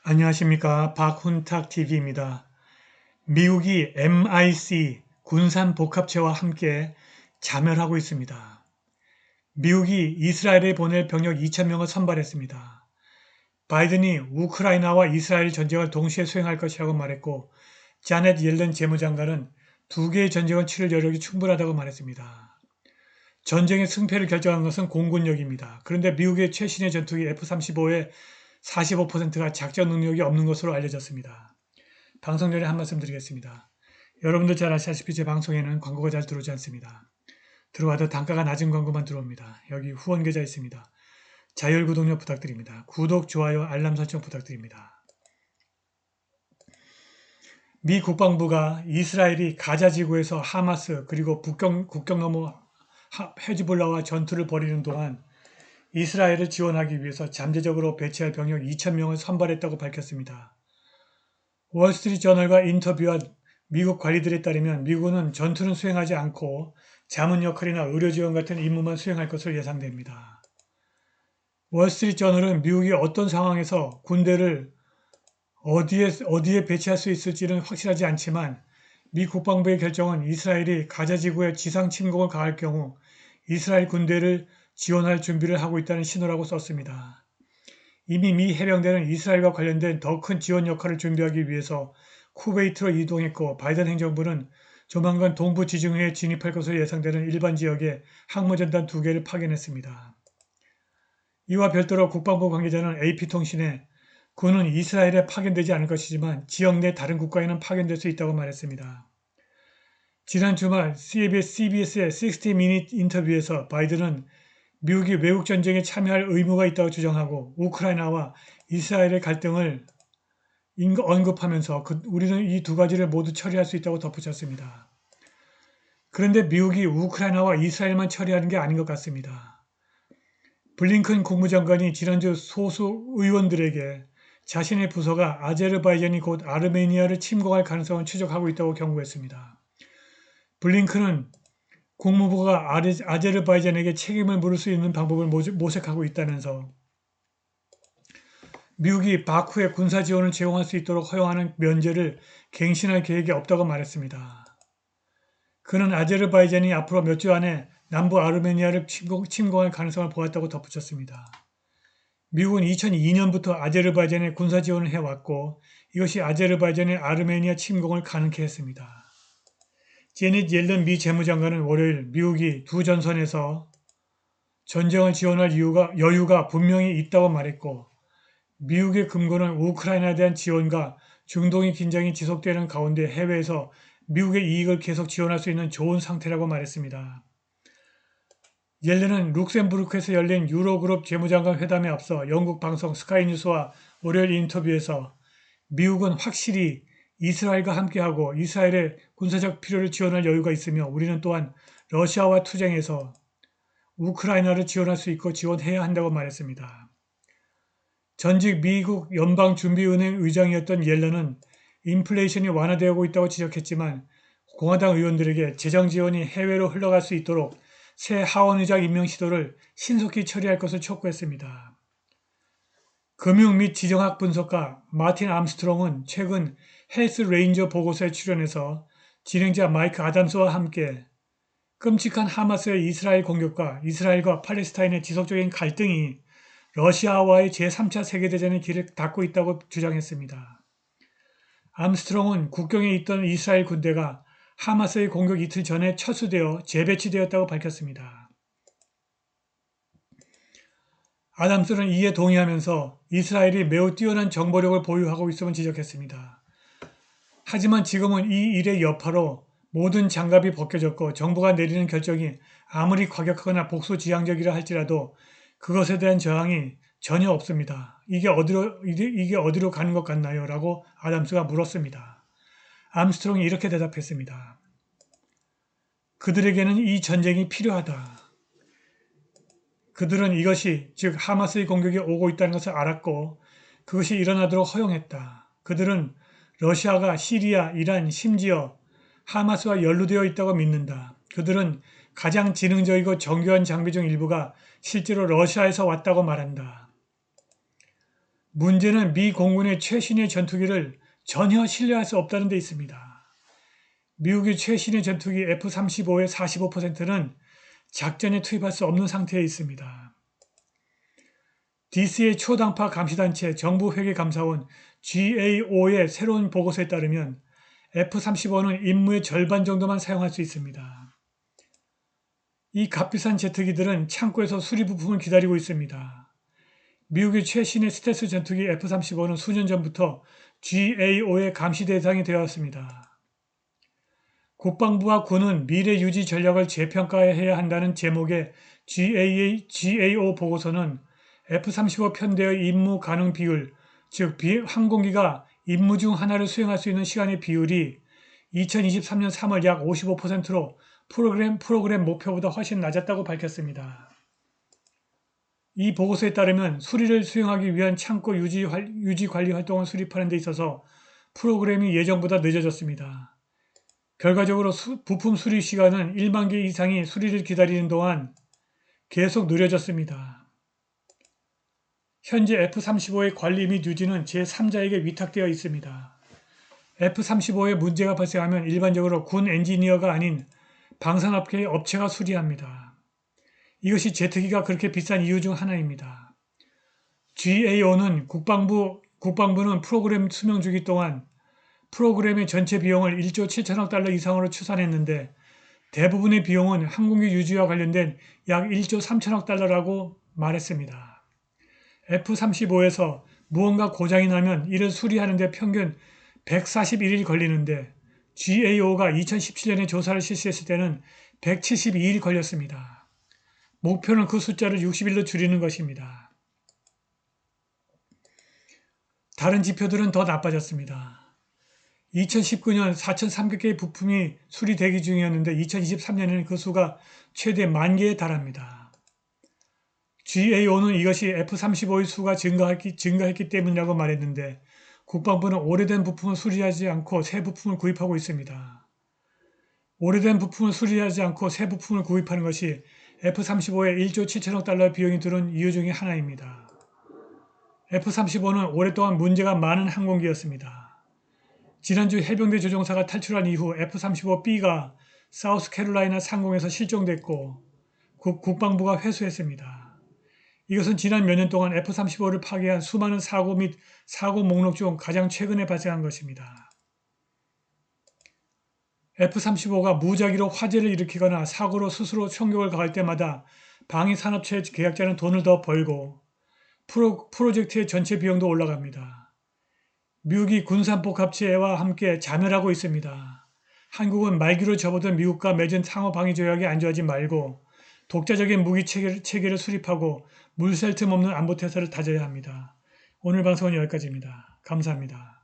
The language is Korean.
안녕하십니까. 박훈탁TV입니다. 미국이 MIC 군산복합체와 함께 자멸하고 있습니다. 미국이 이스라엘에 보낼 병력 2,000명을 선발했습니다. 바이든이 우크라이나와 이스라엘 전쟁을 동시에 수행할 것이라고 말했고 자넷 옐런 재무장관은 두 개의 전쟁을 치를 여력이 충분하다고 말했습니다. 전쟁의 승패를 결정한 것은 공군력입니다. 그런데 미국의 최신의 전투기 F-35의 45%가 작전 능력이 없는 것으로 알려졌습니다. 방송 전에 한 말씀 드리겠습니다. 여러분들 잘 아시다시피 제 방송에는 광고가 잘 들어오지 않습니다. 들어와도 단가가 낮은 광고만 들어옵니다. 여기 후원 계좌 있습니다. 자율 구독료 부탁드립니다. 구독, 좋아요, 알람 설정 부탁드립니다. 미 국방부가 이스라엘이 가자 지구에서 하마스 그리고 국경 너머 헤즈볼라와 전투를 벌이는 동안 이스라엘을 지원하기 위해서 잠재적으로 배치할 병력 2,000명을 선발했다고 밝혔습니다. 월스트리트저널과 인터뷰한 미국 관리들에 따르면 미국은 전투는 수행하지 않고 자문 역할이나 의료 지원 같은 임무만 수행할 것으로 예상됩니다. 월스트리트저널은 미국이 어떤 상황에서 군대를 어디에 배치할 수 있을지는 확실하지 않지만 미 국방부의 결정은 이스라엘이 가자 지구에 지상 침공을 가할 경우 이스라엘 군대를 지원할 준비를 하고 있다는 신호라고 썼습니다. 이미 미 해병대는 이스라엘과 관련된 더 큰 지원 역할을 준비하기 위해서 쿠웨이트로 이동했고 바이든 행정부는 조만간 동부 지중해에 진입할 것으로 예상되는 일반 지역에 항모전단 2개를 파견했습니다. 이와 별도로 국방부 관계자는 AP통신에 군은 이스라엘에 파견되지 않을 것이지만 지역 내 다른 국가에는 파견될 수 있다고 말했습니다. 지난 주말 CBS의 60 Minute 인터뷰에서 바이든은 미국이 외국전쟁에 참여할 의무가 있다고 주장하고 우크라이나와 이스라엘의 갈등을 언급하면서 우리는 이 두 가지를 모두 처리할 수 있다고 덧붙였습니다. 그런데 미국이 우크라이나와 이스라엘만 처리하는 게 아닌 것 같습니다. 블링컨 국무장관이 지난주 소수 의원들에게 자신의 부서가 아제르바이잔이 곧 아르메니아를 침공할 가능성을 추적하고 있다고 경고했습니다. 블링컨은 국무부가 아제르바이잔에게 책임을 물을 수 있는 방법을 모색하고 있다면서 미국이 바쿠에 군사 지원을 제공할 수 있도록 허용하는 면제를 갱신할 계획이 없다고 말했습니다. 그는 아제르바이잔이 앞으로 몇 주 안에 남부 아르메니아를 침공할 가능성을 보았다고 덧붙였습니다. 미국은 2002년부터 아제르바이잔에 군사 지원을 해왔고 이것이 아제르바이잔의 아르메니아 침공을 가능케 했습니다. 제닛 옐런 미 재무장관은 월요일 미국이 두 전선에서 전쟁을 지원할 여유가 분명히 있다고 말했고 미국의 금고는 우크라이나에 대한 지원과 중동의 긴장이 지속되는 가운데 해외에서 미국의 이익을 계속 지원할 수 있는 좋은 상태라고 말했습니다. 옐런은 룩셈부르크에서 열린 유로그룹 재무장관 회담에 앞서 영국 방송 스카이뉴스와 월요일 인터뷰에서 미국은 확실히 이스라엘과 함께하고 이스라엘의 군사적 필요를 지원할 여유가 있으며 우리는 또한 러시아와 투쟁해서 우크라이나를 지원할 수 있고 지원해야 한다고 말했습니다. 전직 미국 연방준비은행 의장이었던 옐런은 인플레이션이 완화되고 있다고 지적했지만 공화당 의원들에게 재정 지원이 해외로 흘러갈 수 있도록 새 하원의장 임명 시도를 신속히 처리할 것을 촉구했습니다. 금융 및 지정학 분석가 마틴 암스트롱은 최근 헬스 레인저 보고서에 출연해서 진행자 마이크 아담스와 함께 끔찍한 하마스의 이스라엘 공격과 이스라엘과 팔레스타인의 지속적인 갈등이 러시아와의 제3차 세계대전의 길을 닫고 있다고 주장했습니다. 암스트롱은 국경에 있던 이스라엘 군대가 하마스의 공격 이틀 전에 철수되어 재배치되었다고 밝혔습니다. 아담스는 이에 동의하면서 이스라엘이 매우 뛰어난 정보력을 보유하고 있음을 지적했습니다. 하지만 지금은 이 일의 여파로 모든 장갑이 벗겨졌고 정부가 내리는 결정이 아무리 과격하거나 복수지향적이라 할지라도 그것에 대한 저항이 전혀 없습니다. 이게 어디로 가는 것 같나요? 라고 아담스가 물었습니다. 암스트롱이 이렇게 대답했습니다. 그들에게는 이 전쟁이 필요하다. 그들은 이것이 즉 하마스의 공격이 오고 있다는 것을 알았고 그것이 일어나도록 허용했다. 그들은 러시아가 시리아, 이란, 심지어 하마스와 연루되어 있다고 믿는다. 그들은 가장 지능적이고 정교한 장비 중 일부가 실제로 러시아에서 왔다고 말한다. 문제는 미 공군의 최신의 전투기를 전혀 신뢰할 수 없다는 데 있습니다. 미국의 최신의 전투기 F-35의 45%는 작전에 투입할 수 없는 상태에 있습니다. DC의 초당파 감시단체 정부회계감사원 GAO의 새로운 보고서에 따르면 F-35는 임무의 절반 정도만 사용할 수 있습니다. 이 값비싼 제트기들은 창고에서 수리 부품을 기다리고 있습니다. 미국의 최신의 스텔스 전투기 F-35는 수년 전부터 GAO의 감시 대상이 되었습니다. 국방부와 군은 미래 유지 전략을 재평가해야 한다는 제목의 GAO 보고서는 F-35 편대의 임무 가능 비율, 즉 항공기가 임무 중 하나를 수행할 수 있는 시간의 비율이 2023년 3월 약 55%로 프로그램 목표보다 훨씬 낮았다고 밝혔습니다. 이 보고서에 따르면 수리를 수행하기 위한 창고 유지 관리 활동을 수립하는 데 있어서 프로그램이 예정보다 늦어졌습니다. 결과적으로 부품 수리 시간은 1만 개 이상이 수리를 기다리는 동안 계속 느려졌습니다. 현재 F-35의 관리 및 유지는 제3자에게 위탁되어 있습니다. F-35에 문제가 발생하면 일반적으로 군 엔지니어가 아닌 방산업계의 업체가 수리합니다. 이것이 제트기가 그렇게 비싼 이유 중 하나입니다. GAO는 국방부는 프로그램 수명 주기 동안 프로그램의 전체 비용을 1조 7천억 달러 이상으로 추산했는데 대부분의 비용은 항공기 유지와 관련된 약 1조 3천억 달러라고 말했습니다. F-35에서 무언가 고장이 나면 이를 수리하는 데 평균 141일 걸리는데 GAO가 2017년에 조사를 실시했을 때는 172일 걸렸습니다. 목표는 그 숫자를 60일로 줄이는 것입니다. 다른 지표들은 더 나빠졌습니다. 2019년 4,300개의 부품이 수리 대기 중이었는데 2023년에는 그 수가 최대 10,000개에 달합니다. GAO는 이것이 F-35의 수가 증가했기 때문이라고 말했는데 국방부는 오래된 부품을 수리하지 않고 새 부품을 구입하고 있습니다. 오래된 부품을 수리하지 않고 새 부품을 구입하는 것이 F-35에 1조 7천억 달러 비용이 드는 이유 중에 하나입니다. F-35는 오랫동안 문제가 많은 항공기였습니다. 지난주 해병대 조종사가 탈출한 이후 F-35B가 사우스캐롤라이나 상공에서 실종됐고 국방부가 회수했습니다. 이것은 지난 몇 년 동안 F-35를 파괴한 수많은 사고 및 사고 목록 중 가장 최근에 발생한 것입니다. F-35가 무작위로 화재를 일으키거나 사고로 스스로 총격을 가할 때마다 방위산업체 계약자는 돈을 더 벌고 프로젝트의 전체 비용도 올라갑니다. 미국이 군산복합체와 함께 자멸하고 있습니다. 한국은 말기로 접어든 미국과 맺은 상호방위조약에 안주하지 말고 독자적인 무기 체계를 수립하고 물샐 틈 없는 안보태세를 다져야 합니다. 오늘 방송은 여기까지입니다. 감사합니다.